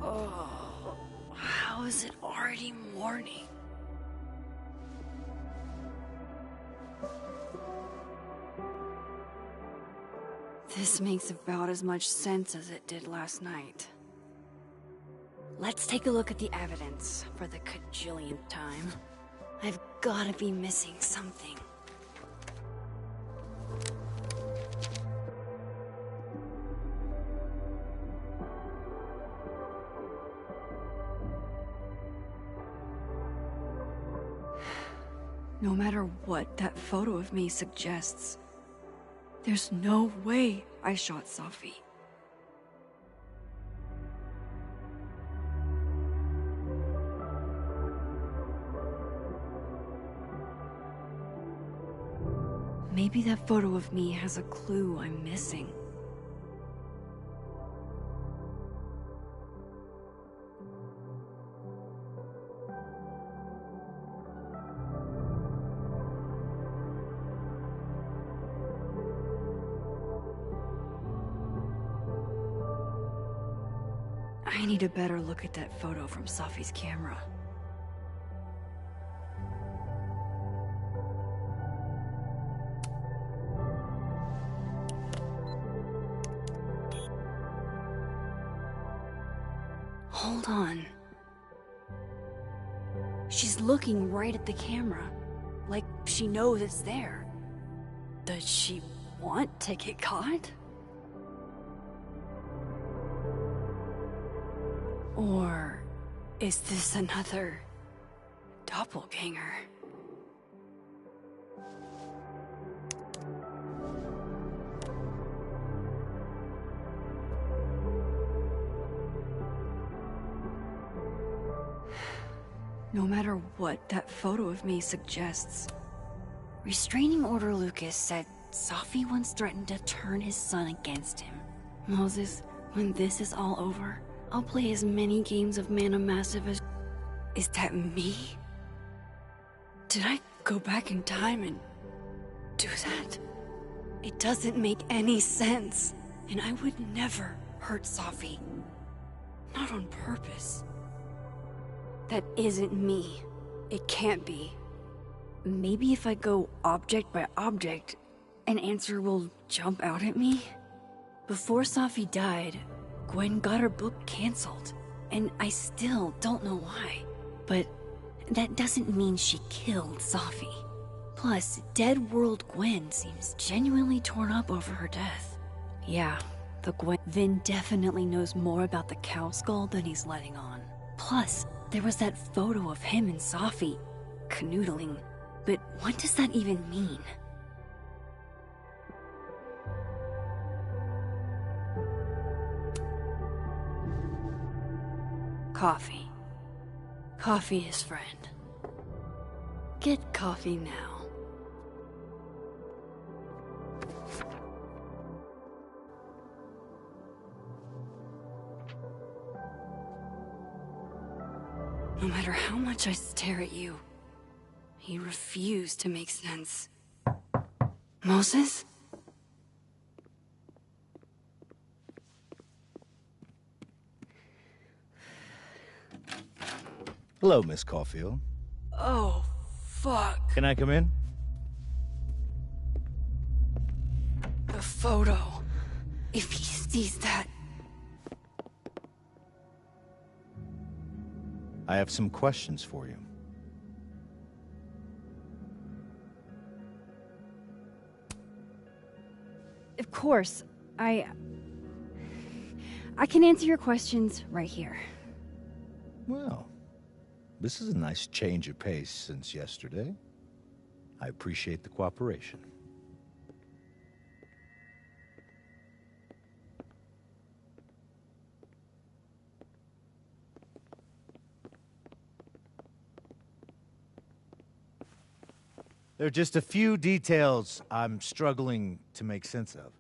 Oh, how is it already morning? This makes about as much sense as it did last night. Let's take a look at the evidence for the cajillionth time. I've gotta be missing something. No matter what that photo of me suggests, there's no way I shot Safi. Maybe that photo of me has a clue I'm missing. I need a better look at that photo from Safi's camera. Hold on. She's looking right at the camera, like she knows it's there. Does she want to get caught? Or is this another doppelganger? No matter what that photo of me suggests. Restraining Order Lucas said Safi once threatened to turn his son against him. Moses, when this is all over, I'll play as many games of Mana Massive as... Is that me? Did I go back in time and do that? It doesn't make any sense. And I would never hurt Safi. Not on purpose. That isn't me. It can't be. Maybe if I go object by object, an answer will jump out at me? Before Safi died, Gwen got her book canceled, and I still don't know why. But that doesn't mean she killed Safi. Plus, Dead World Gwen seems genuinely torn up over her death. Yeah, the Gwen... Vin definitely knows more about the cow skull than he's letting on. Plus, there was that photo of him and Safi canoodling. But what does that even mean? Coffee. Coffee is friend. Get coffee now. No matter how much I stare at you, you refuse to make sense. Moses? Hello, Miss Caulfield. Oh, fuck. Can I come in? The photo. If he sees that... I have some questions for you. Of course. I can answer your questions right here. Well, this is a nice change of pace since yesterday. I appreciate the cooperation. There are just a few details I'm struggling to make sense of.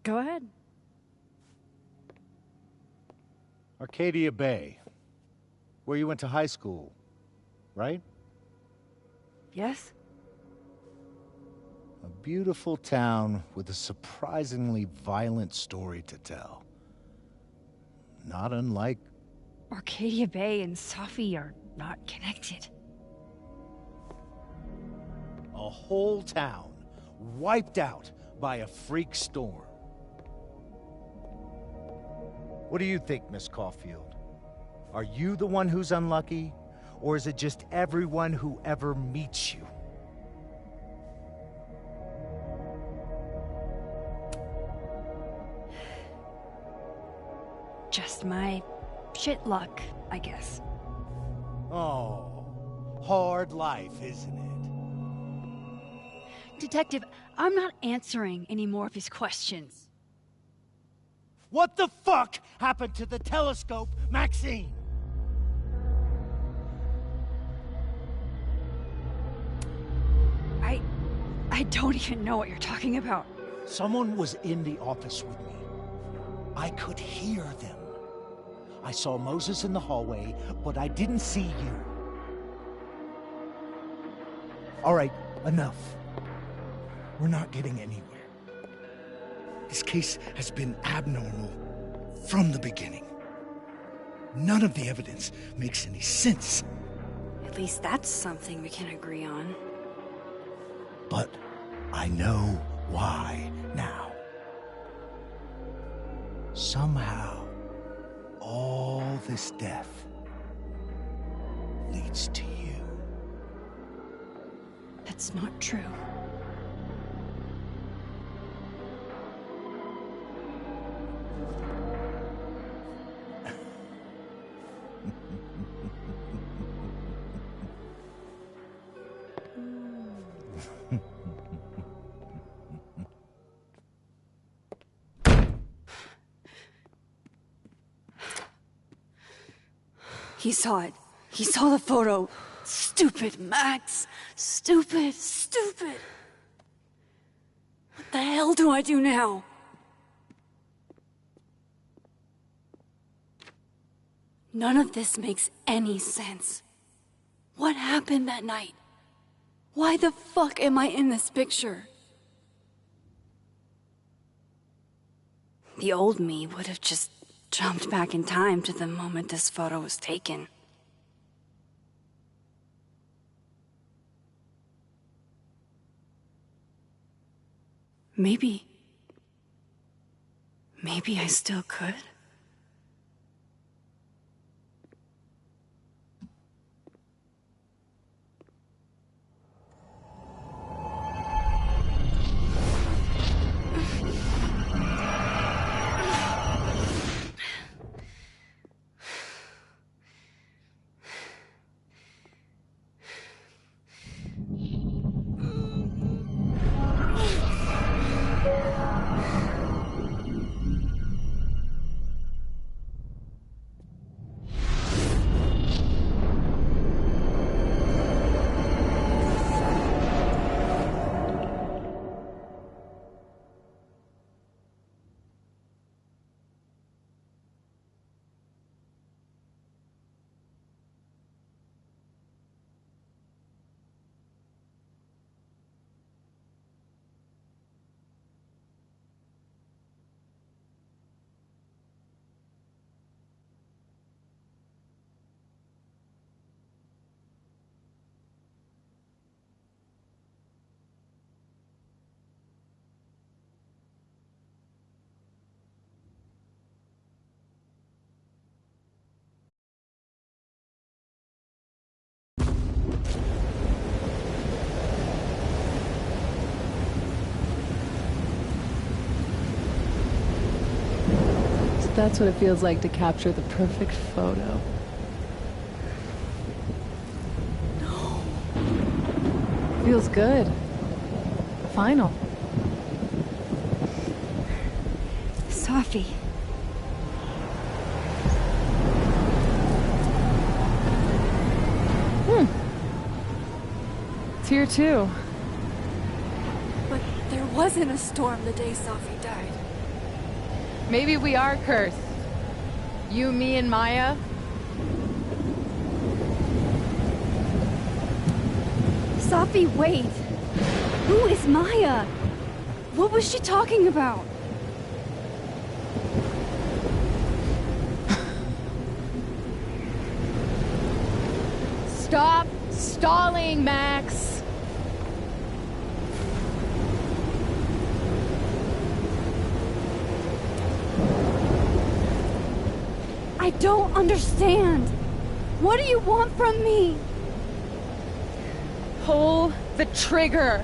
Go ahead. Arcadia Bay, where you went to high school, right? Yes? A beautiful town with a surprisingly violent story to tell. Not unlike... Arcadia Bay and Safi are not connected. a whole town wiped out by a freak storm. What do you think, Miss Caulfield? Are you the one who's unlucky, or is it just everyone who ever meets you? Just my shit luck, I guess. Oh, hard life, isn't it? Detective, I'm not answering any more of his questions. What the fuck happened to the telescope, Maxine? I don't even know what you're talking about. Someone was in the office with me. I could hear them. I saw Moses in the hallway, but I didn't see you. All right, enough. We're not getting anywhere. This case has been abnormal from the beginning. None of the evidence makes any sense. At least that's something we can agree on. But I know why now. Somehow, all this death leads to you. That's not true. He saw it. He saw the photo. Stupid, Max. Stupid, stupid. What the hell do I do now? None of this makes any sense. What happened that night? Why the fuck am I in this picture? The old me would have just jumped back in time to the moment this photo was taken. Maybe I still could. That's what it feels like to capture the perfect photo. No. Feels good. Final. Sophie. It's here too. But there wasn't a storm the day Sophie died. Maybe we are cursed. You, me, and Maya. Sophie, wait! Who is Maya? What was she talking about? Stop stalling, Max! I don't understand. What do you want from me? Pull the trigger!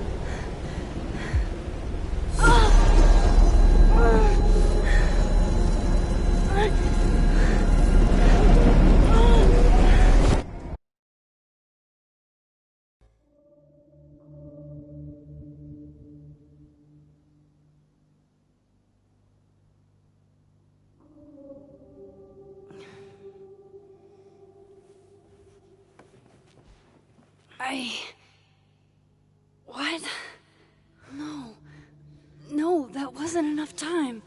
What? No. No, that wasn't enough time.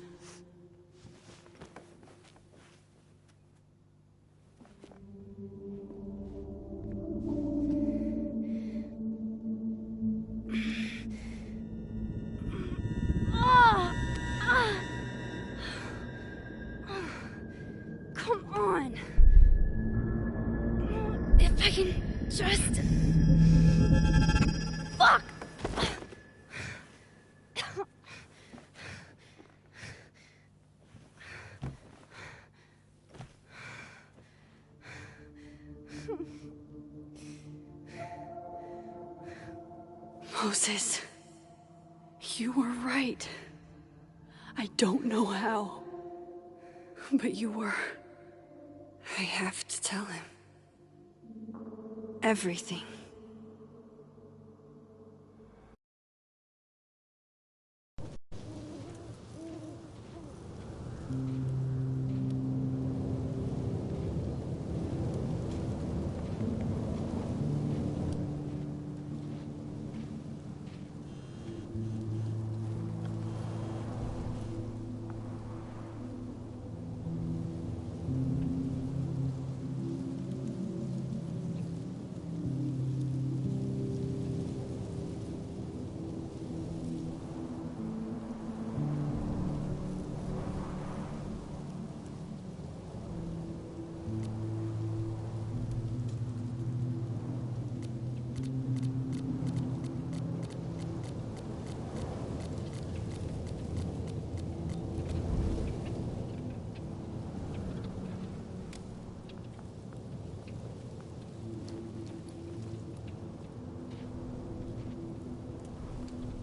Come on. If I can just... Fuck! Moses, you were right. I don't know how, but you were. I have to tell him. Everything.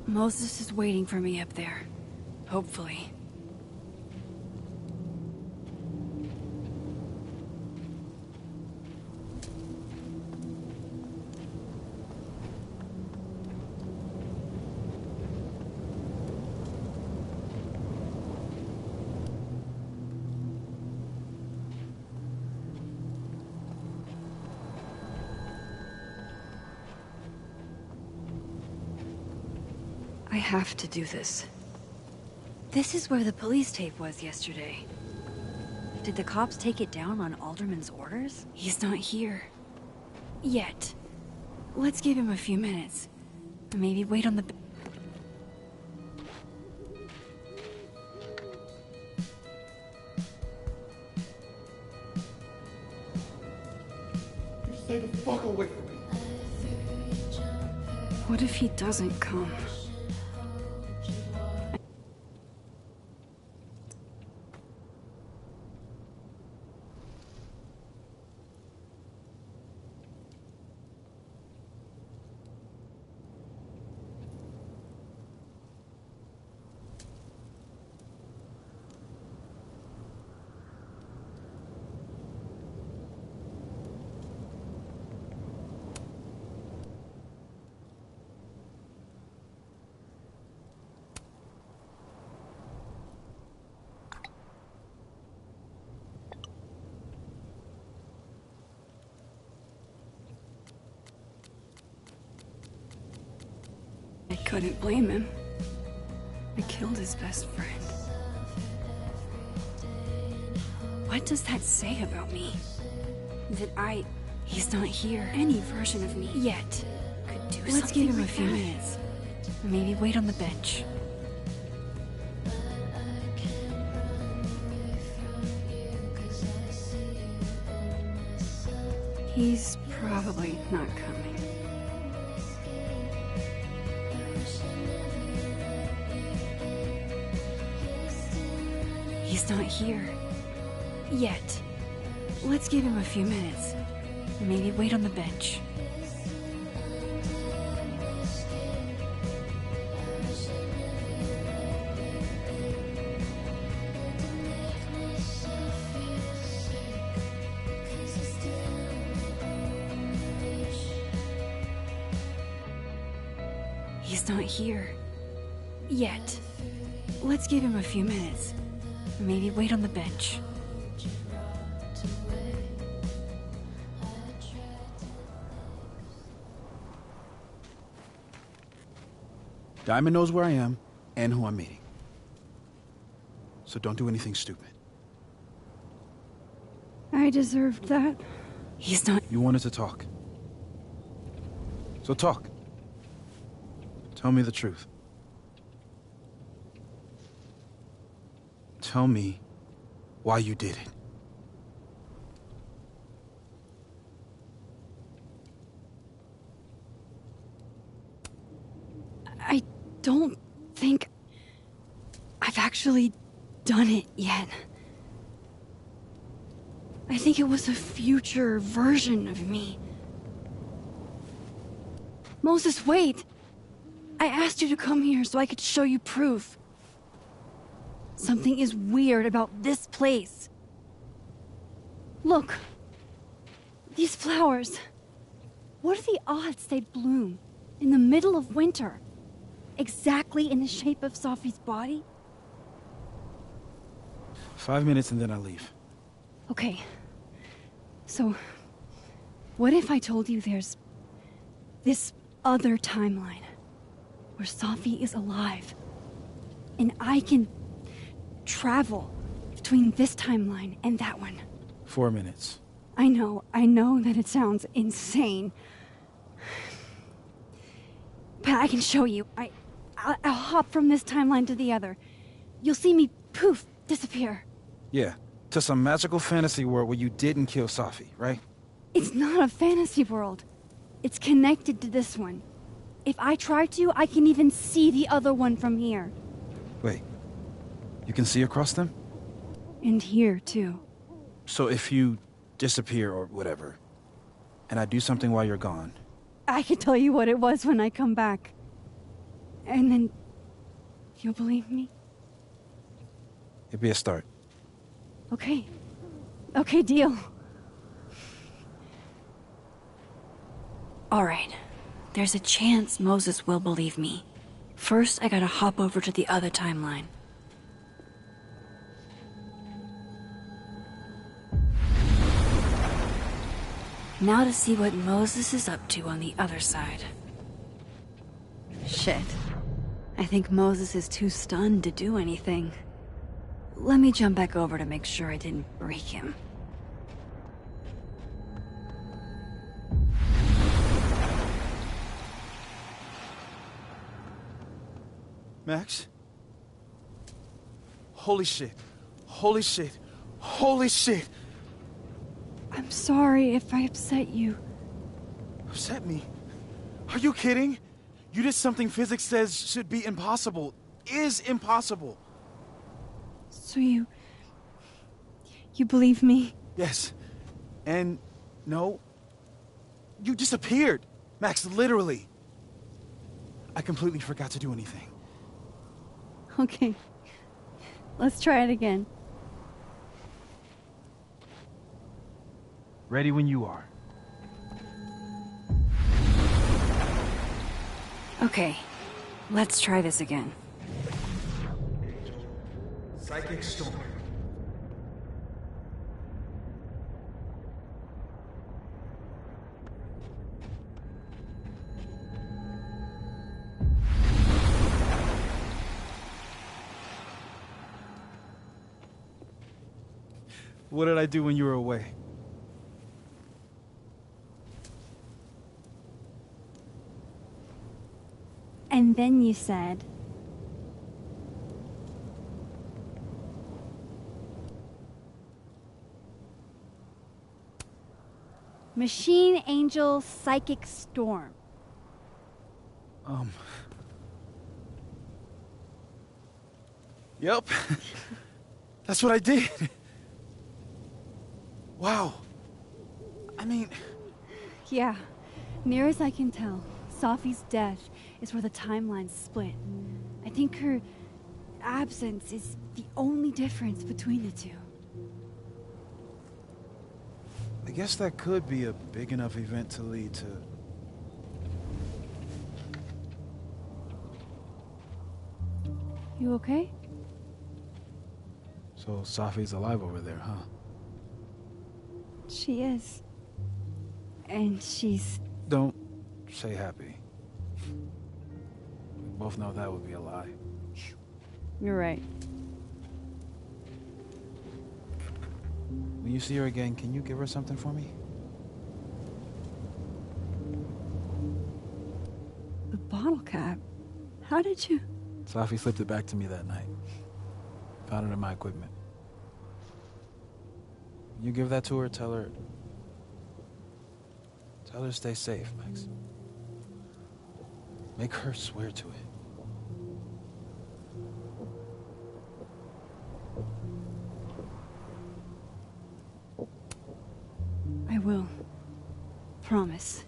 Moses is waiting for me up there. Hopefully. I have to do this. This is where the police tape was yesterday. Did the cops take it down on Alderman's orders? He's not here. Yet. Let's give him a few minutes. Maybe wait on the... Stay the fuck away from me. What if he doesn't come? couldn't blame him. I killed his best friend. What does that say about me? That he's not here. Any version of me yet could do something. Let's give him a few minutes. Maybe wait on the bench. He's probably not coming. He's not here. Yet. Let's give him a few minutes. Maybe wait on the bench. He's not here. Yet. Let's give him a few minutes. Maybe wait on the bench. Diamond knows where I am and who I'm meeting. So don't do anything stupid. I deserved that. He's not. You wanted to talk. So talk. Tell me the truth. Tell me why you did it. I don't think I've actually done it yet. I think it was a future version of me. Moses, wait! I asked you to come here so I could show you proof. Something is weird about this place. Look. These flowers. What are the odds they'd bloom in the middle of winter? Exactly in the shape of Sophie's body? 5 minutes and then I leave. Okay. So, what if I told you there's this other timeline where Sophie is alive and I can travel between this timeline and that one? 4 minutes. I know that it sounds insane. But I can show you. I'll hop from this timeline to the other. You'll see me, poof, disappear. Yeah, to some magical fantasy world where you didn't kill Safi, right? It's not a fantasy world. It's connected to this one. If I try to, I can even see the other one from here. Wait, you can see across them? And here, too. So if you disappear or whatever, and I do something while you're gone... I can tell you what it was when I come back. And then... you'll believe me? It'd be a start. Okay. Okay, deal. Alright. There's a chance Moses will believe me. First, I gotta hop over to the other timeline. Now to see what Moses is up to on the other side. Shit. I think Moses is too stunned to do anything. Let me jump back over to make sure I didn't break him. Max? Holy shit. Holy shit. Holy shit! I'm sorry if I upset you. Upset me? Are you kidding? You did something physics says should be impossible. Is impossible. So you believe me? Yes. And no. You disappeared. Max, literally. I completely forgot to do anything. Okay. Let's try it again. Ready when you are. Okay. Let's try this again. Psychic storm. What did I do when you were away? And then you said... Machine Angel Psychic Storm. Yep. That's what I did. Wow. I mean... Yeah, near as I can tell, Safi's death is where the timelines split. I think her absence is the only difference between the two. I guess that could be a big enough event to lead to... You okay? So Safi's alive over there, huh? She is. And she's... Don't say happy. We both know that would be a lie. You're right. When you see her again, can you give her something for me? The bottle cap? How did you... Safi slipped it back to me that night. Found it in my equipment. When you give that to her, tell her to stay safe, Max. Make her swear to it. I will. Promise.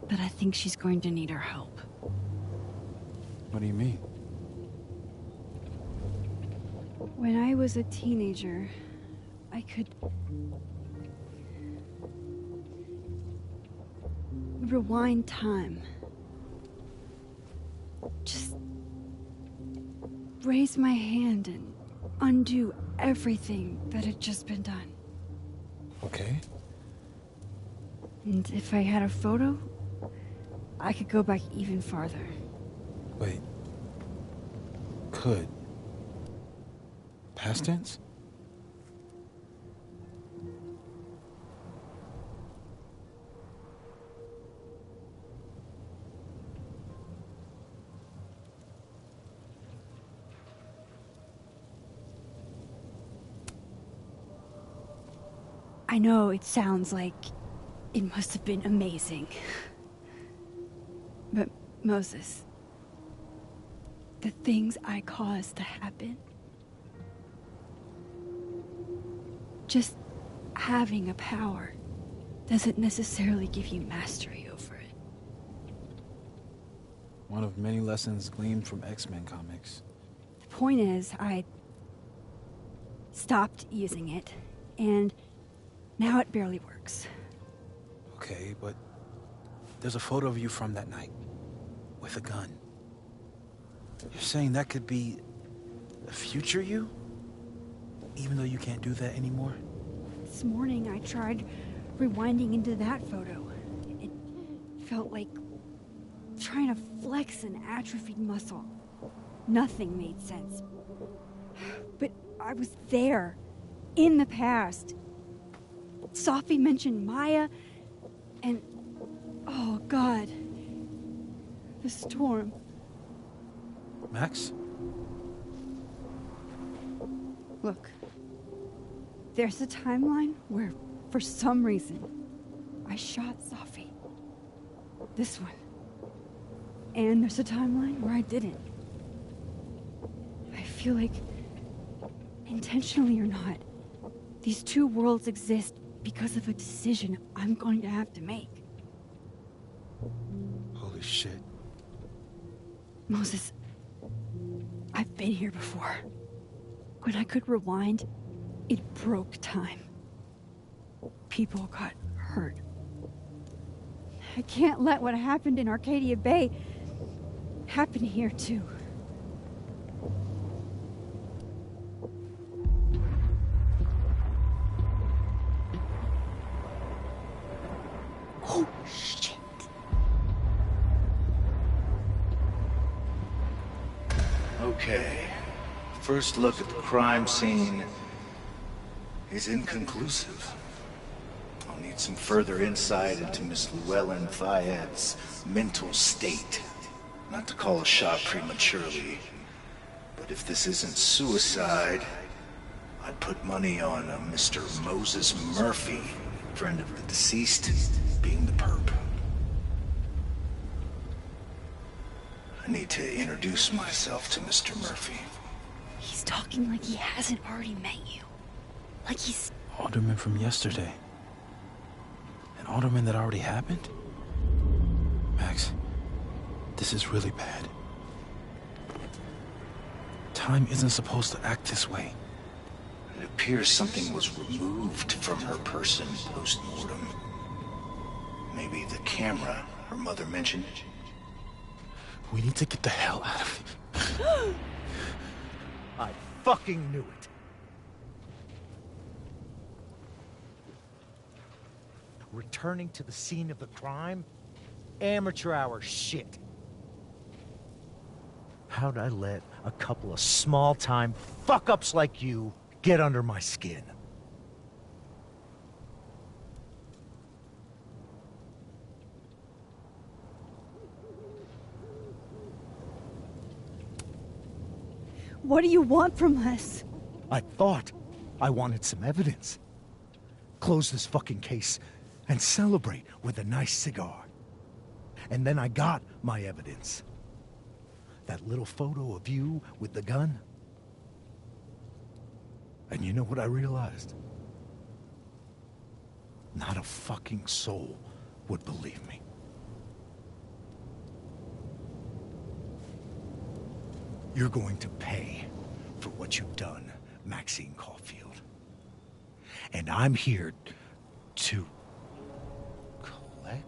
But I think she's going to need our help. What do you mean? When I was a teenager, I could... rewind time. Just... raise my hand and undo everything that had just been done. Okay. And if I had a photo, I could go back even farther. Wait. Could. Past tense? I know it sounds like it must have been amazing. But Moses, the things I caused to happen, just having a power doesn't necessarily give you mastery over it. One of many lessons gleaned from X-Men comics. The point is, I stopped using it, and now it barely works. Okay, but there's a photo of you from that night, with a gun. You're saying that could be a future you? Even though you can't do that anymore? This morning I tried rewinding into that photo. It felt like trying to flex an atrophied muscle. Nothing made sense. But I was there, in the past. Safi mentioned Maya, and... oh, God. The storm. Max? Look. There's a timeline where, for some reason, I shot Safi. This one. And there's a timeline where I didn't. I feel like, intentionally or not, these two worlds exist because of a decision I'm going to have to make. Holy shit. Moses, I've been here before. When I could rewind, it broke time. People got hurt. I can't let what happened in Arcadia Bay happen here too. Oh, shit. Okay. first look at the crime scene is inconclusive. I'll need some further insight into Miss Llewellyn Fayette's mental state. Not to call a shot prematurely, but if this isn't suicide, I'd put money on a Mr. Moses Murphy, friend of the deceased, being the perp. I need to introduce myself to Mr. Murphy. He's talking like he hasn't already met you. Like he's... Alderman from yesterday. An alderman that already happened? Max, this is really bad. Time isn't supposed to act this way. It appears something was removed from her person post-mortem. Maybe the camera her mother mentioned. We need to get the hell out of here. I fucking knew it. Returning to the scene of the crime? Amateur hour shit. How'd I let a couple of small-time fuck-ups like you get under my skin? What do you want from us? I thought I wanted some evidence. Close this fucking case and celebrate with a nice cigar. And then I got my evidence. That little photo of you with the gun. And you know what I realized? Not a fucking soul would believe me. You're going to pay for what you've done, Maxine Caulfield. And I'm here to collect.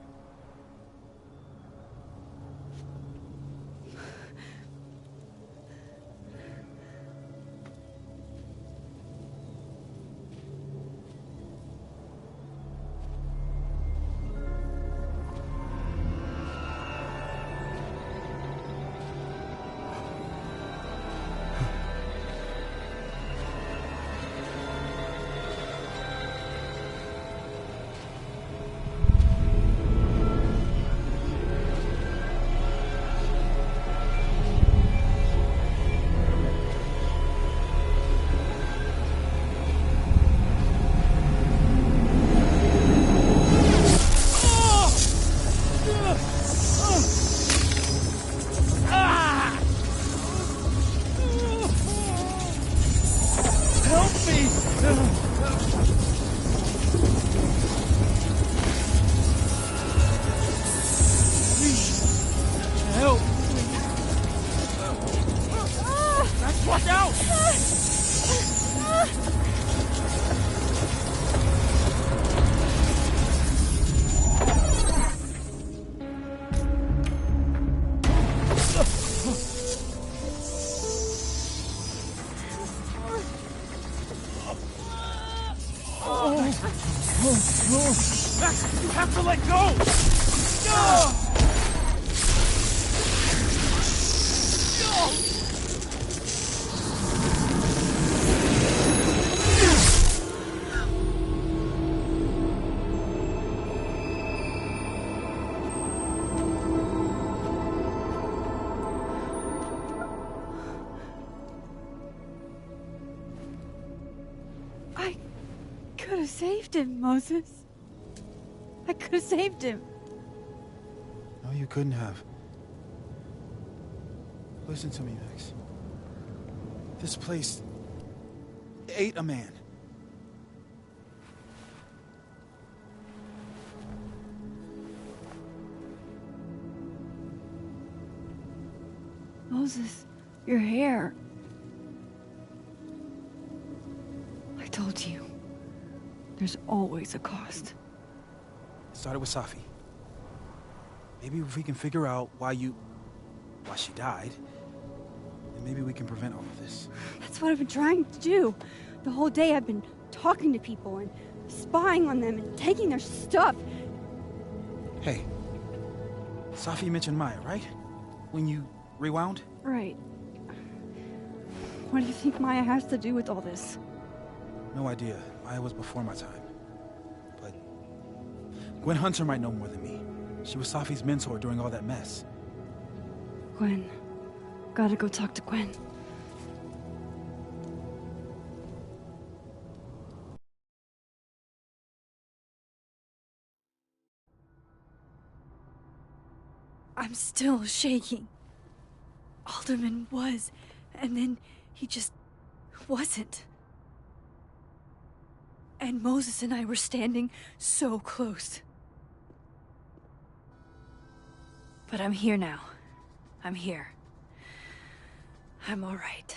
Max, you have to let go! I could have saved him, Moses. I could have saved him. No, you couldn't have. Listen to me, Max. This place ate a man. Moses, your hair. I told you. There's always a cost. It started with Safi. Maybe if we can figure out why she died, then maybe we can prevent all of this. That's what I've been trying to do. The whole day I've been talking to people and spying on them and taking their stuff. Hey, Safi mentioned Maya, right? When you rewound? Right. What do you think Maya has to do with all this? No idea. Maya was before my time. But Gwen Hunter might know more than me. She was Safi's mentor during all that mess. Gwen. Gotta go talk to Gwen. I'm still shaking. Alderman was, and then he just wasn't. And Moses and I were standing so close. But I'm here now. I'm here. I'm all right.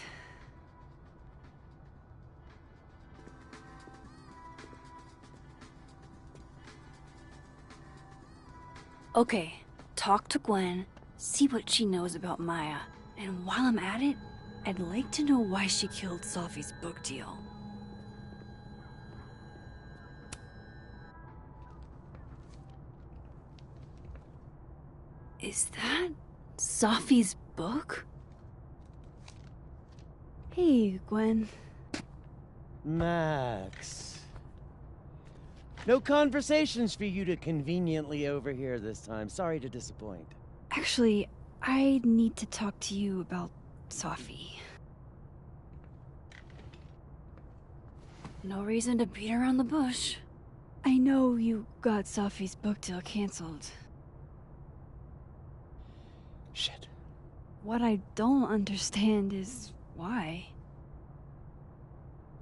Okay, talk to Gwen, see what she knows about Maya. And while I'm at it, I'd like to know why she killed Safi's book deal. Is that Safi's book? Hey, Gwen. Max. No conversations for you to conveniently overhear this time. Sorry to disappoint. Actually, I need to talk to you about Safi. No reason to beat around the bush. I know you got Safi's book deal canceled. Shit. What I don't understand is why.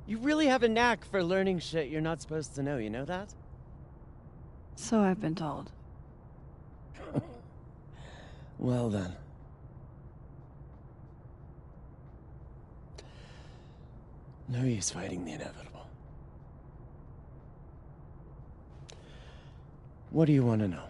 You really have a knack for learning shit you're not supposed to know, you know that? So I've been told. Well then. No use fighting the inevitable. What do you want to know?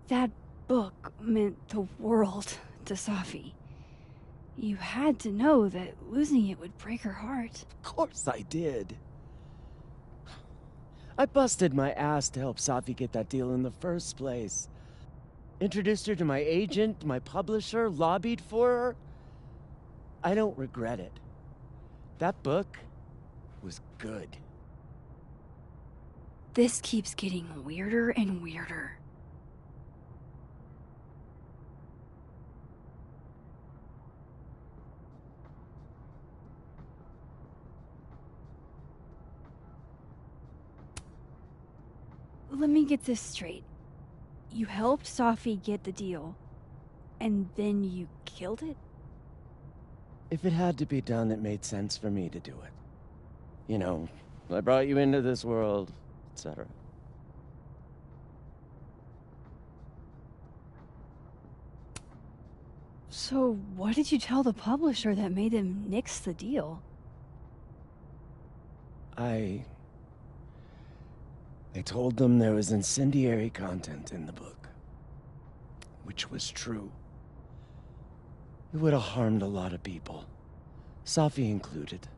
That book meant the world to Safi. You had to know that losing it would break her heart. Of course I did. I busted my ass to help Safi get that deal in the first place. Introduced her to my agent, my publisher, lobbied for her. I don't regret it. That book was good. This keeps getting weirder and weirder. Let me get this straight. You helped Safi get the deal, and then you killed it? If it had to be done, it made sense for me to do it. You know, I brought you into this world, etc. So what did you tell the publisher that made them nix the deal? I told them there was incendiary content in the book. Which was true. It would have harmed a lot of people. Safi included.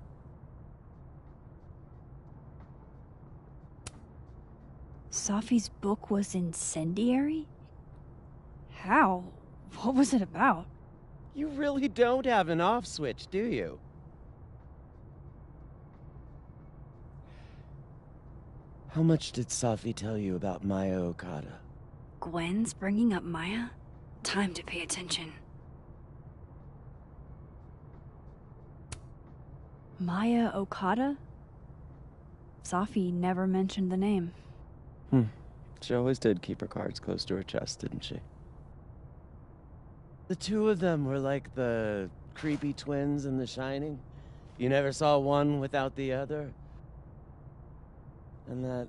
Safi's book was incendiary? How? What was it about? You really don't have an off switch, do you? How much did Safi tell you about Maya Okada? Gwen's bringing up Maya? Time to pay attention. Maya Okada? Safi never mentioned the name. She always did keep her cards close to her chest, didn't she? The two of them were like the creepy twins in The Shining. You never saw one without the other. And that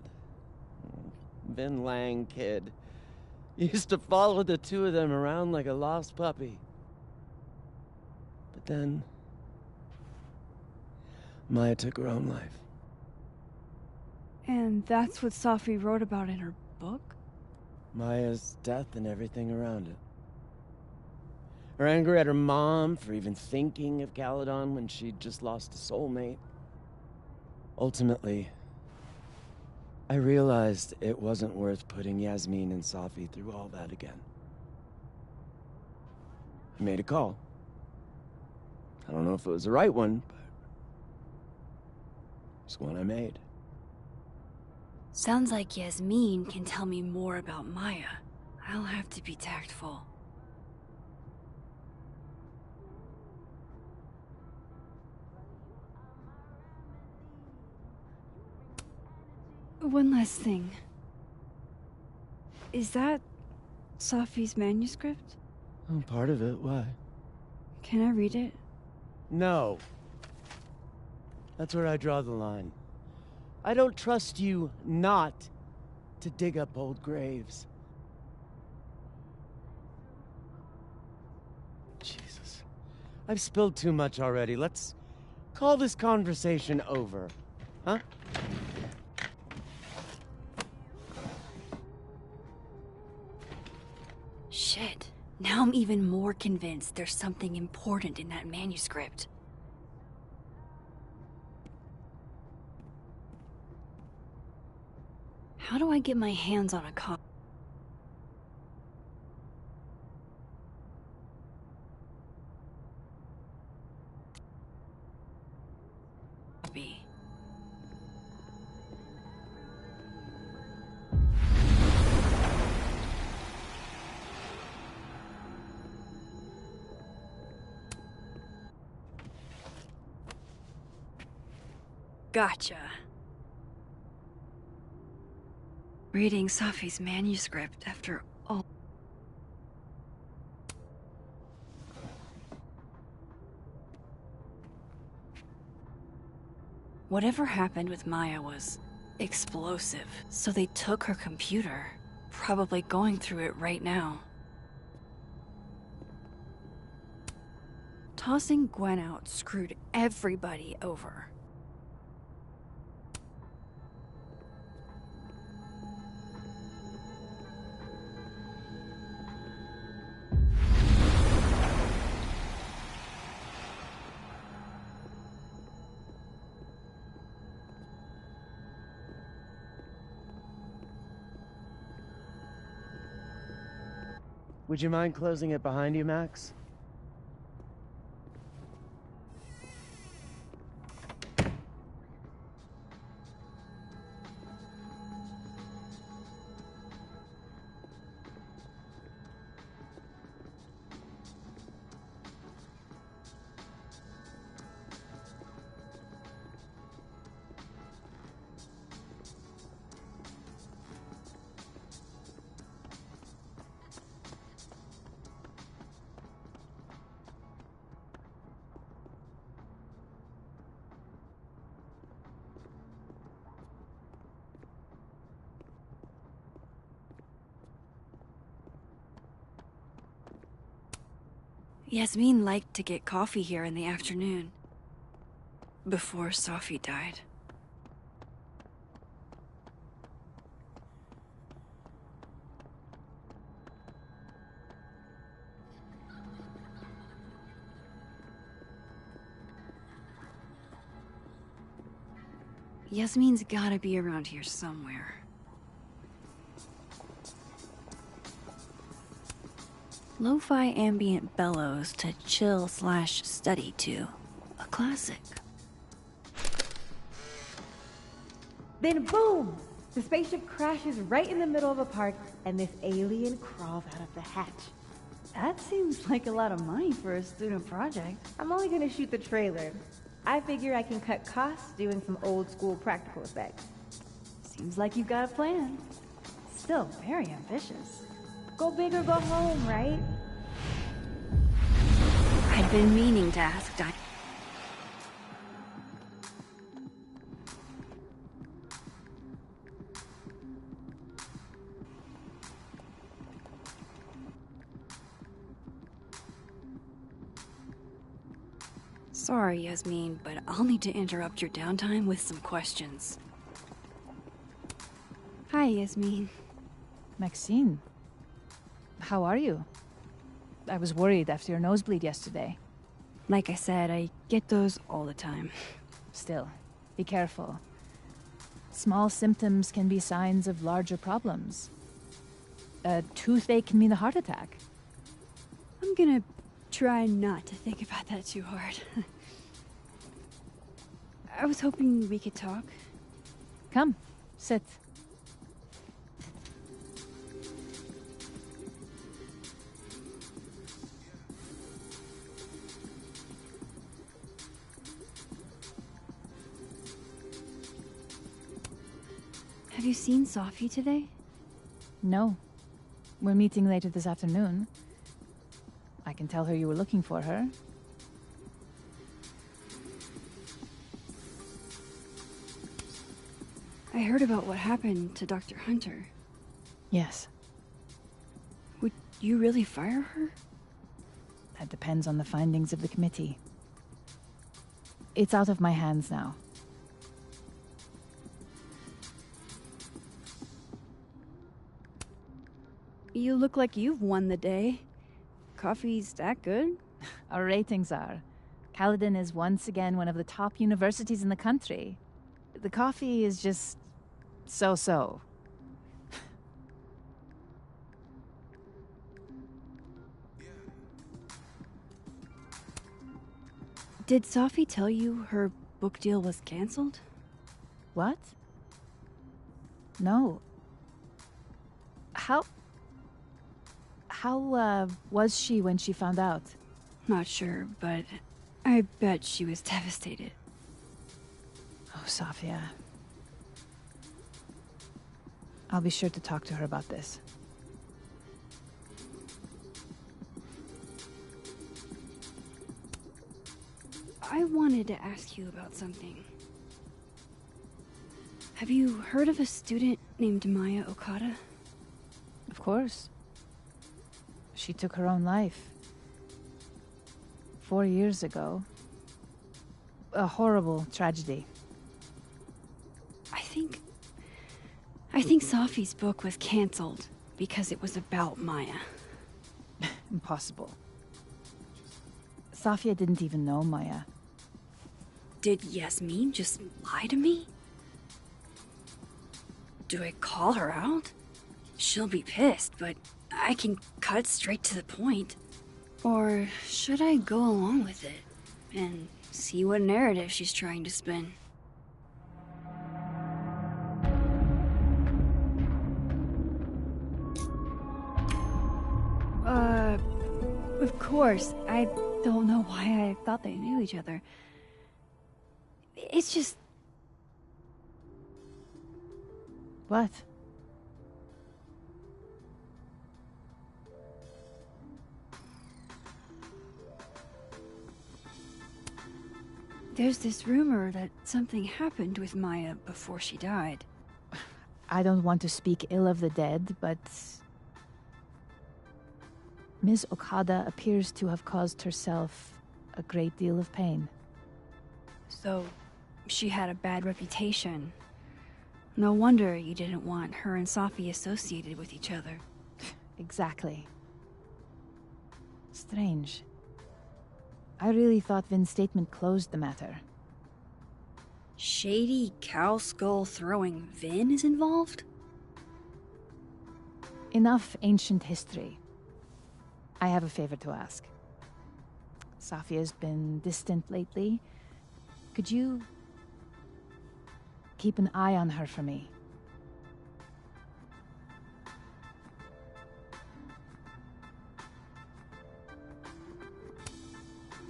Vin Lang kid used to follow the two of them around like a lost puppy. But then Maya took her own life. And that's what Safi wrote about in her book? Maya's death and everything around it. Her anger at her mom for even thinking of Caledon when she'd just lost a soulmate. Ultimately, I realized it wasn't worth putting Yasmin and Safi through all that again. I made a call. I don't know if it was the right one, but it's one I made. Sounds like Yasmin can tell me more about Maya. I'll have to be tactful. One last thing. Is that Safi's manuscript? Oh, part of it. Why? Can I read it? No. That's where I draw the line. I don't trust you not to dig up old graves. Jesus. I've spilled too much already. Let's call this conversation over. Huh? Shit. Now I'm even more convinced there's something important in that manuscript. How do I get my hands on a copy? Gotcha. Reading Safi's manuscript after all. Whatever happened with Maya was explosive, so they took her computer. Probably going through it right now. Tossing Gwen out screwed everybody over. Would you mind closing it behind you, Max? Yasmin liked to get coffee here in the afternoon. Before Safi died. Yasmin's gotta be around here somewhere. Lo-fi ambient bellows to chill/study to. A classic. Then boom! The spaceship crashes right in the middle of a park, and this alien crawls out of the hatch. That seems like a lot of money for a student project. I'm only gonna shoot the trailer. I figure I can cut costs doing some old school practical effects. Seems like you've got a plan. Still very ambitious. Go big or go home, right? I'd been meaning to ask Di. Sorry, Yasmin, but I'll need to interrupt your downtime with some questions. Hi, Yasmin. Maxine, how are you? I was worried after your nosebleed yesterday. Like I said, I get those all the time. Still, be careful. Small symptoms can be signs of larger problems. A toothache can mean a heart attack. I'm gonna try not to think about that too hard. I was hoping we could talk. Come, sit. Have you seen Sophie today? No. We're meeting later this afternoon. I can tell her you were looking for her. I heard about what happened to Dr. Hunter. Yes. Would you really fire her? That depends on the findings of the committee. It's out of my hands now. You look like you've won the day. Coffee's that good? Our ratings are. Caledon is once again one of the top universities in the country. The coffee is just so-so. Did Sophie tell you her book deal was canceled? What? No. How was she when she found out? Not sure, but I bet she was devastated. Oh, Sophia. I'll be sure to talk to her about this. I wanted to ask you about something. Have you heard of a student named Maya Okada? Of course. She took her own life. 4 years ago. A horrible tragedy. I think Sophie's book was canceled because it was about Maya. Impossible. Sophia didn't even know Maya. Did Yasmin just lie to me? Do I call her out? She'll be pissed, but I can cut straight to the point. Or should I go along with it and see what narrative she's trying to spin? Of course. I don't know why I thought they knew each other. It's just... What? There's this rumor that something happened with Maya before she died. I don't want to speak ill of the dead, but Ms. Okada appears to have caused herself a great deal of pain. So, she had a bad reputation. No wonder you didn't want her and Sophie associated with each other. Exactly. Strange. I really thought Vin's statement closed the matter. Shady cow skull throwing Vin is involved? Enough ancient history. I have a favor to ask. Sophia's been distant lately. Could you keep an eye on her for me?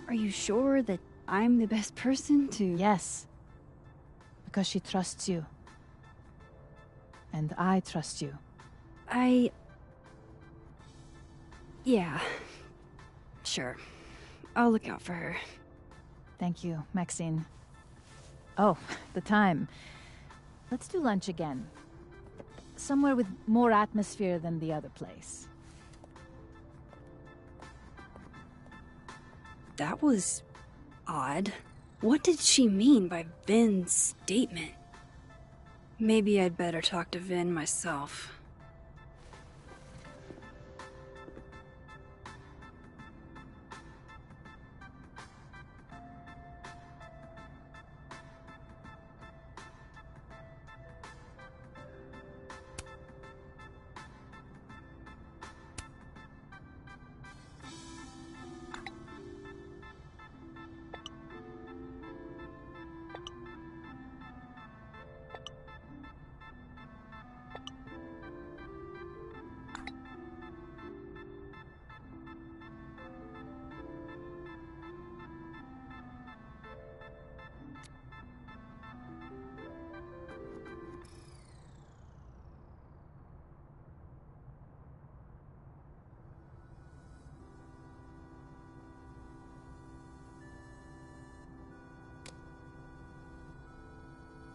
Are you sure that I'm the best person to... Yes. Because she trusts you. And I trust you. Yeah. Sure. I'll look out for her. Thank you, Maxine. Oh, the time. Let's do lunch again. Somewhere with more atmosphere than the other place. That was... odd. What did she mean by Vin's statement? Maybe I'd better talk to Vin myself.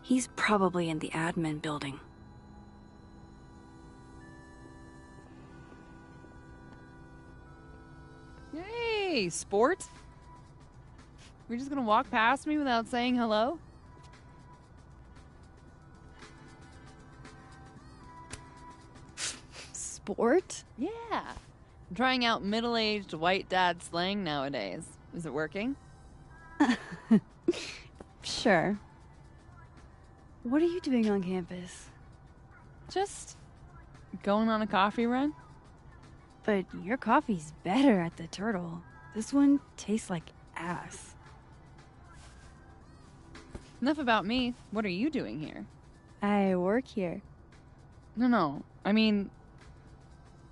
He's probably in the admin building. Hey, sport. We're just gonna walk past me without saying hello? Sport? Yeah. I'm trying out middle-aged white dad slang nowadays. Is it working? Sure. What are you doing on campus? Just going on a coffee run? But your coffee's better at the Turtle. This one tastes like ass. Enough about me. What are you doing here? I work here. No. I mean,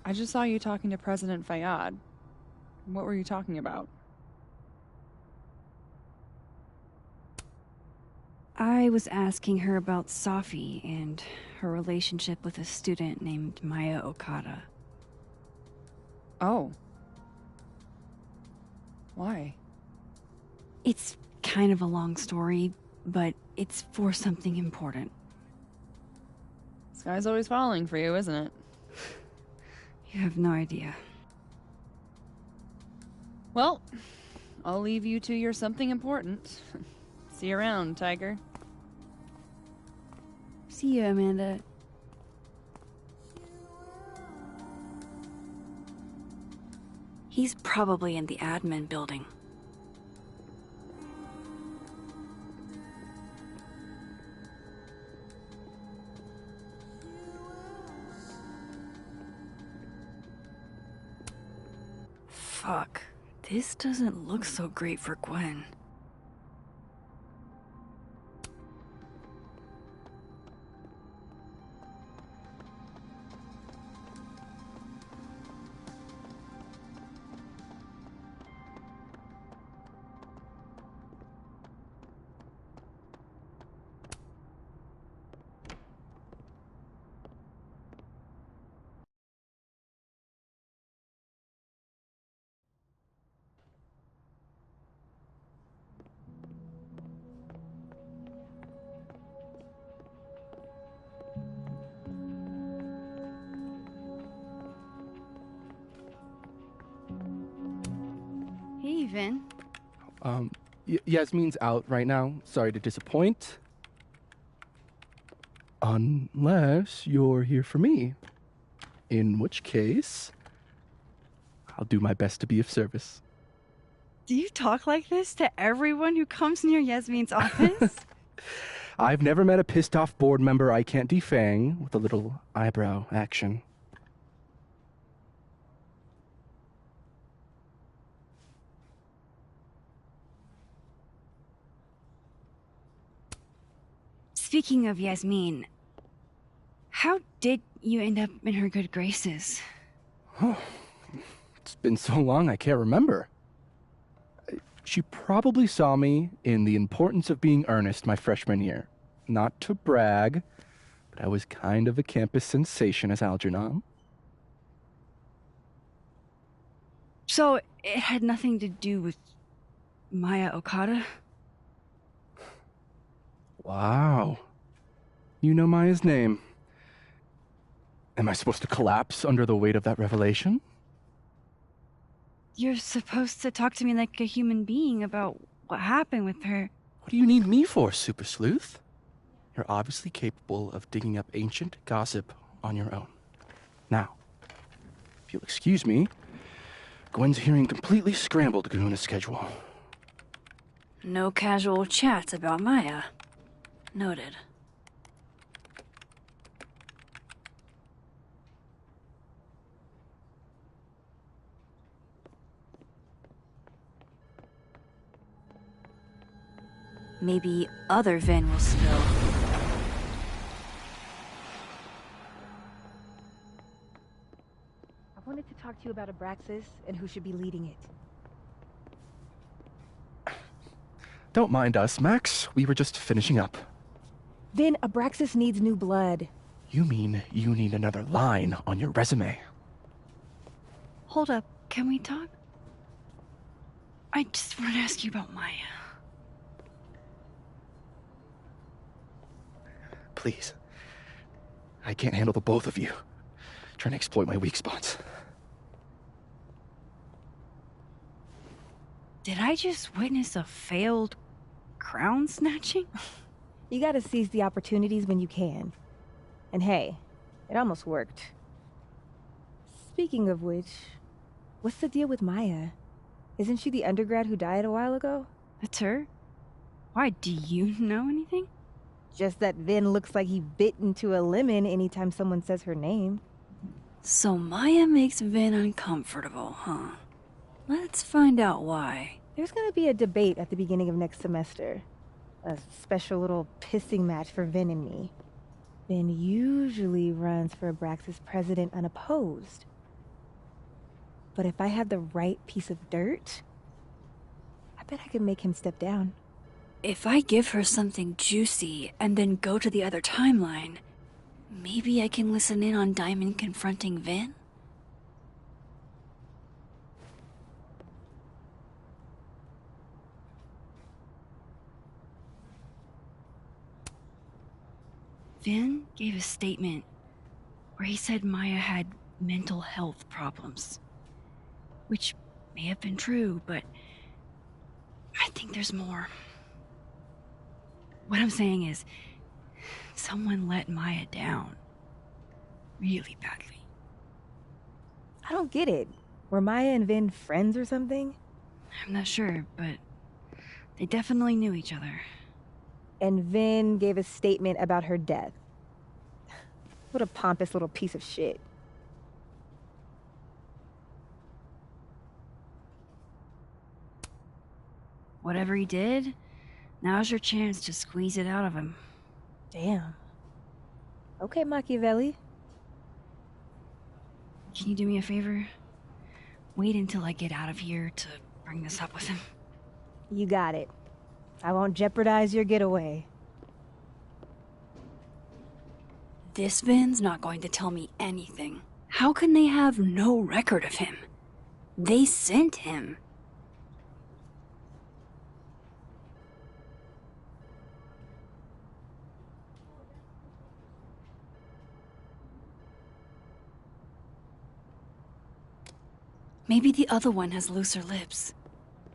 I just saw you talking to President Fayyad. What were you talking about? I was asking her about Safi and her relationship with a student named Maya Okada. Oh. Why? It's kind of a long story, but it's for something important. This guy's always falling for you, isn't it? You have no idea. Well, I'll leave you to your something important. See you around, Tiger. See you, Amanda. He's probably in the admin building. Fuck. This doesn't look so great for Gwen. Hey, Vin. Yasmin's out right now. Sorry to disappoint. Unless you're here for me. In which case, I'll do my best to be of service. Do you talk like this to everyone who comes near Yasmin's office? I've never met a pissed off board member I can't defang with a little eyebrow action. Speaking of Yasmin, how did you end up in her good graces? Oh, it's been so long I can't remember. She probably saw me in The Importance of Being Earnest my freshman year. Not to brag, but I was kind of a campus sensation as Algernon. So, it had nothing to do with Maya Okada? Wow. You know Maya's name. Am I supposed to collapse under the weight of that revelation? You're supposed to talk to me like a human being about what happened with her. What do you need me for, Super Sleuth? You're obviously capable of digging up ancient gossip on your own. Now, if you'll excuse me, Gwen's hearing completely scrambled Kahuna schedule. No casual chats about Maya. Noted. Maybe other Vin will spill. I wanted to talk to you about Abraxas and who should be leading it. Don't mind us, Max. We were just finishing up. Then Abraxas needs new blood. You mean you need another line on your resume? Hold up, can we talk? I just wanted to ask you about Maya. please. I can't handle the both of you trying to exploit my weak spots. Did I just witness a failed crown snatching? You gotta seize the opportunities when you can. And hey, it almost worked. Speaking of which, what's the deal with Maya? Isn't she the undergrad who died a while ago? That's her? Why, do you know anything? Just that Vin looks like he bit into a lemon anytime someone says her name. So Maya makes Vin uncomfortable, huh? Let's find out why. There's gonna be a debate at the beginning of next semester. A special little pissing match for Vin and me. Vin usually runs for Abraxas president unopposed. But if I have the right piece of dirt, I bet I can make him step down. If I give her something juicy and then go to the other timeline, maybe I can listen in on Diamond confronting Vin? Vin gave a statement where he said Maya had mental health problems. Which may have been true, but I think there's more. What I'm saying is, someone let Maya down. Really badly. I don't get it. Were Maya and Vin friends or something? I'm not sure, but they definitely knew each other. And Vin gave a statement about her death. What a pompous little piece of shit. Whatever he did, now's your chance to squeeze it out of him. Damn. Okay, Machiavelli. Can you do me a favor? Wait until I get out of here to bring this up with him. You got it. I won't jeopardize your getaway. This Vin's not going to tell me anything. How can they have no record of him? They sent him. Maybe the other one has looser lips.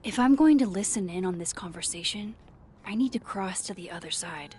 If I'm going to listen in on this conversation, I need to cross to the other side.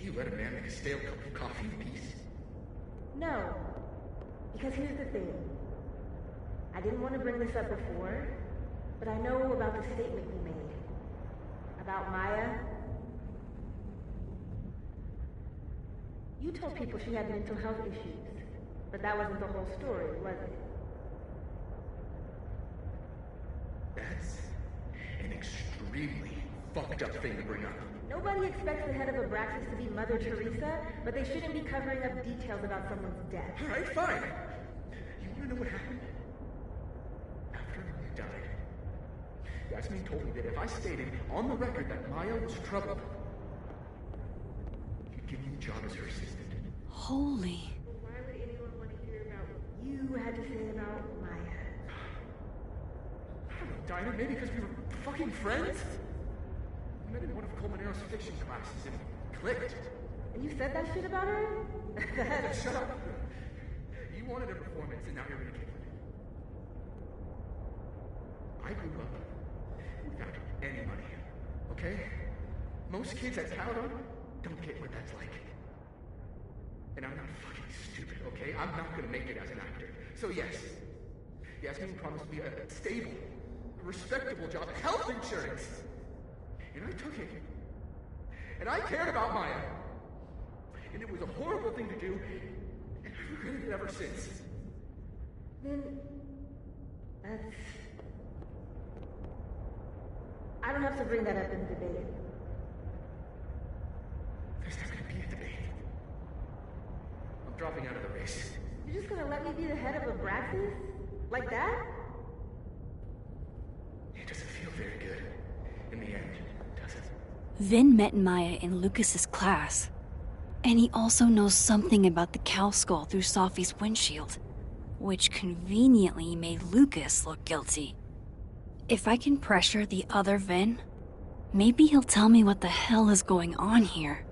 You let a man make a stale cup of coffee in peace? No. Because here's the thing. I didn't want to bring this up before, but I know about the statement you made. About Maya. You told people she had mental health issues, but that wasn't the whole story, was it? That's an extremely fucked up thing to bring up. Nobody expects the head of Abraxas to be Mother Teresa, but they shouldn't be covering up details about someone's death. Alright, fine. You wanna know what happened? After Maya died, Yasmin told me that if I stated on the record that Maya was troubled, he'd give me the job as her assistant. Holy. Why would anyone want to hear about what you had to say about Maya? I don't know, Dinah, maybe because we were fucking friends? We met in one of Colmenaro's fiction classes and it clicked. And you said that shit about her? Shut up. You wanted a performance and now you're gonna give it. I grew up without any money, okay? Most kids at Caledon don't get what that's like. And I'm not fucking stupid, okay? I'm not gonna make it as an actor. So yes, Yasmin promised me a stable, respectable job, health insurance. And I took it. And I cared about Maya. And it was a horrible thing to do, and I've regretted it ever since. Then that's... I don't have to bring that up in the debate. There's not gonna be a debate. I'm dropping out of the race. You're just gonna let me be the head of Abraxas? Like that? It doesn't feel very good in the end, does it? Vin met Maya in Lucas's class. And he also knows something about the cow skull through Sophie's windshield, which conveniently made Lucas look guilty. If I can pressure the other Vin, maybe he'll tell me what the hell is going on here.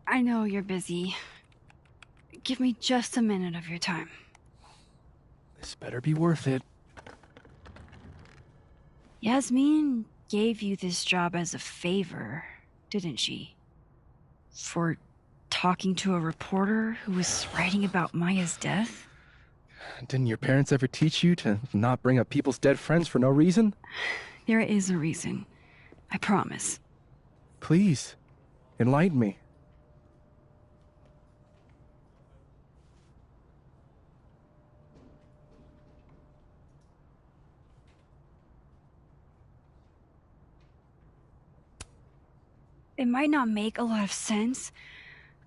I know you're busy. Give me just a minute of your time. This better be worth it. Yasmin gave you this job as a favor, didn't she? For talking to a reporter who was writing about Maya's death? Didn't your parents ever teach you to not bring up people's dead friends for no reason? There is a reason. I promise. Please, enlighten me. It might not make a lot of sense,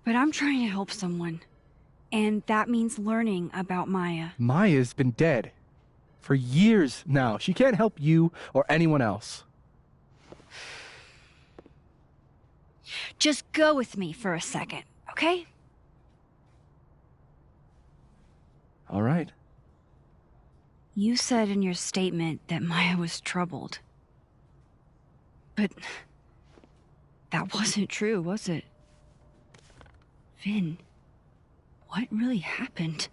but I'm trying to help someone. And that means learning about Maya. Maya's been dead for years now. She can't help you or anyone else. Just go with me for a second, okay? All right. You said in your statement that Maya was troubled. But that wasn't true, was it? Vin, what really happened?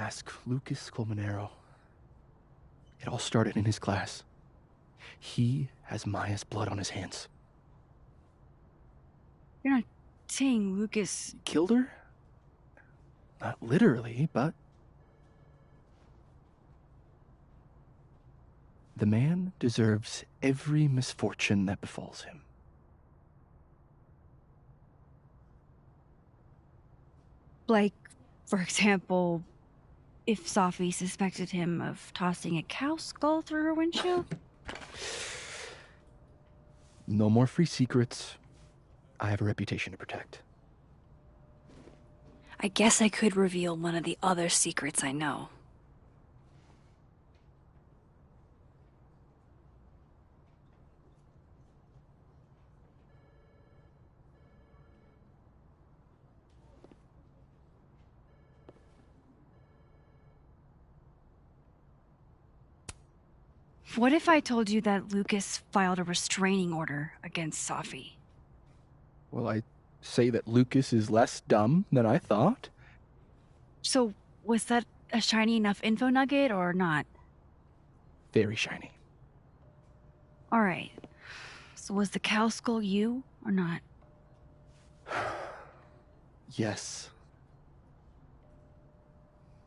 Ask Lucas Colmenero. It all started in his class. He has Maya's blood on his hands. You're not saying Lucas... Killed her? Not literally, but... The man deserves every misfortune that befalls him. Like, for example, if Sophie suspected him of tossing a cow skull through her windshield? No more free secrets. I have a reputation to protect. I guess I could reveal one of the other secrets I know. What if I told you that Lucas filed a restraining order against Sophie? Well, I say that Lucas is less dumb than I thought. So, was that a shiny enough info nugget or not? Very shiny. Alright. So was the cow skull you or not? Yes.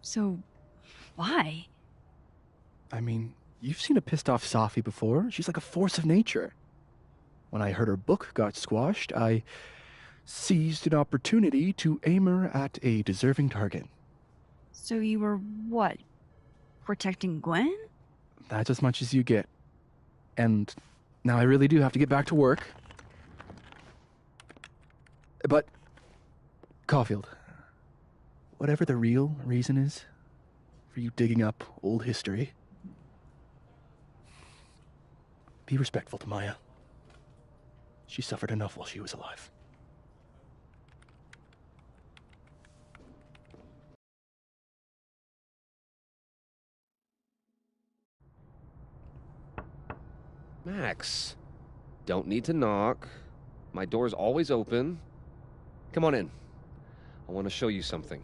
So, why? I mean, you've seen a pissed off Sophie before. She's like a force of nature. When I heard her book got squashed, I seized an opportunity to aim her at a deserving target. So you were what? Protecting Gwen? That's as much as you get. And now I really do have to get back to work. But, Caulfield, whatever the real reason is for you digging up old history, be respectful to Maya. She suffered enough while she was alive. Max, don't need to knock. My door's always open. Come on in. I want to show you something.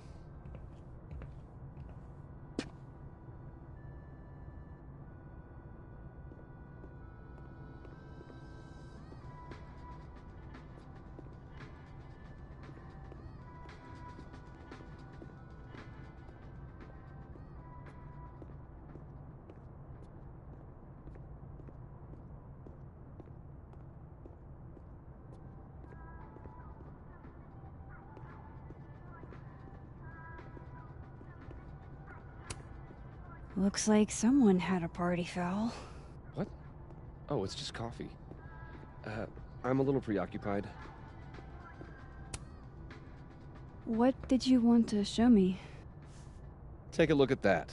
Looks like someone had a party foul. What? Oh, it's just coffee. I'm a little preoccupied. What did you want to show me? Take a look at that.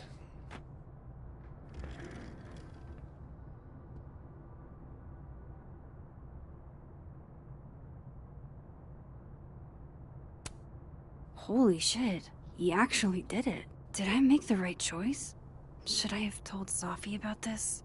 Holy shit, he actually did it. Did I make the right choice? Should I have told Sophie about this?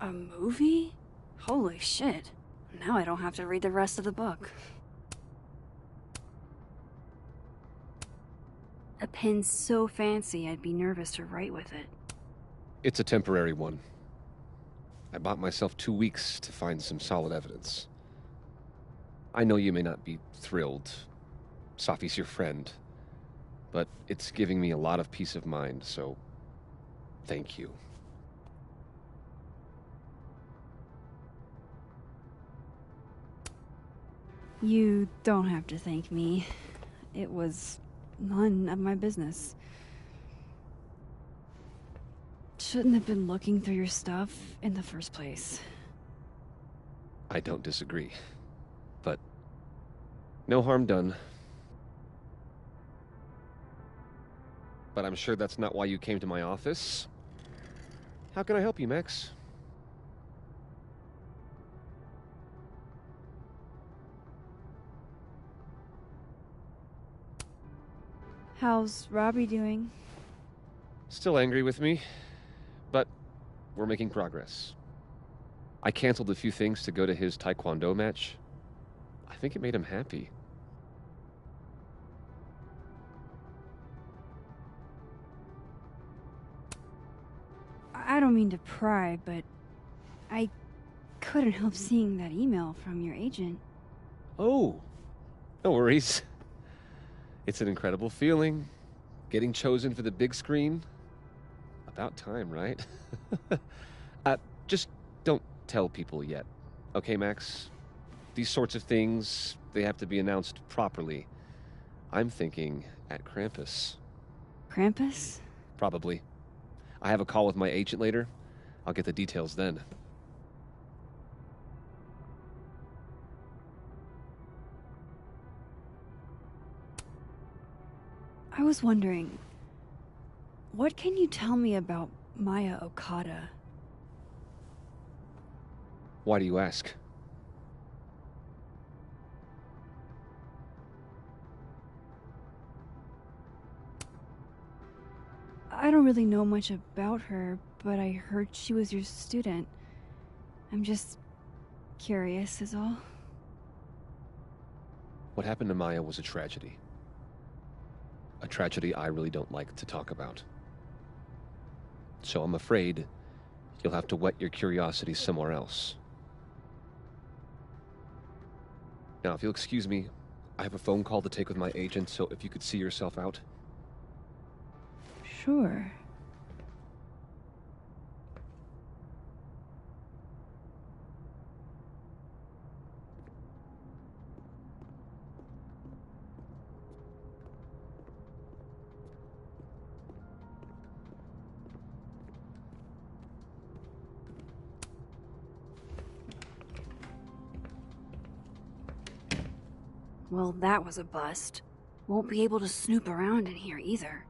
A movie? Holy shit. Now I don't have to read the rest of the book. A pen so fancy I'd be nervous to write with it. It's a temporary one. I bought myself 2 weeks to find some solid evidence. I know you may not be thrilled. Sophie's your friend. But it's giving me a lot of peace of mind, so thank you. You don't have to thank me. It was none of my business. Shouldn't have been looking through your stuff in the first place. I don't disagree. But no harm done. But I'm sure that's not why you came to my office. How can I help you, Max? How's Robbie doing? Still angry with me, we're making progress. I canceled a few things to go to his taekwondo match. I think it made him happy. I don't mean to pry, but I couldn't help seeing that email from your agent. Oh, no worries. It's an incredible feeling. Getting chosen for the big screen. About time, right? Just don't tell people yet. Okay, Max? These sorts of things, they have to be announced properly. I'm thinking at Krampus. Krampus? Probably. I have a call with my agent later. I'll get the details then. I was wondering, what can you tell me about Maya Okada? Why do you ask? I don't really know much about her, but I heard she was your student. I'm just curious is all. What happened to Maya was a tragedy. A tragedy I really don't like to talk about. So I'm afraid you'll have to whet your curiosity somewhere else. Now, if you'll excuse me, I have a phone call to take with my agent, so if you could see yourself out. Sure. Well, that was a bust. Won't be able to snoop around in here either.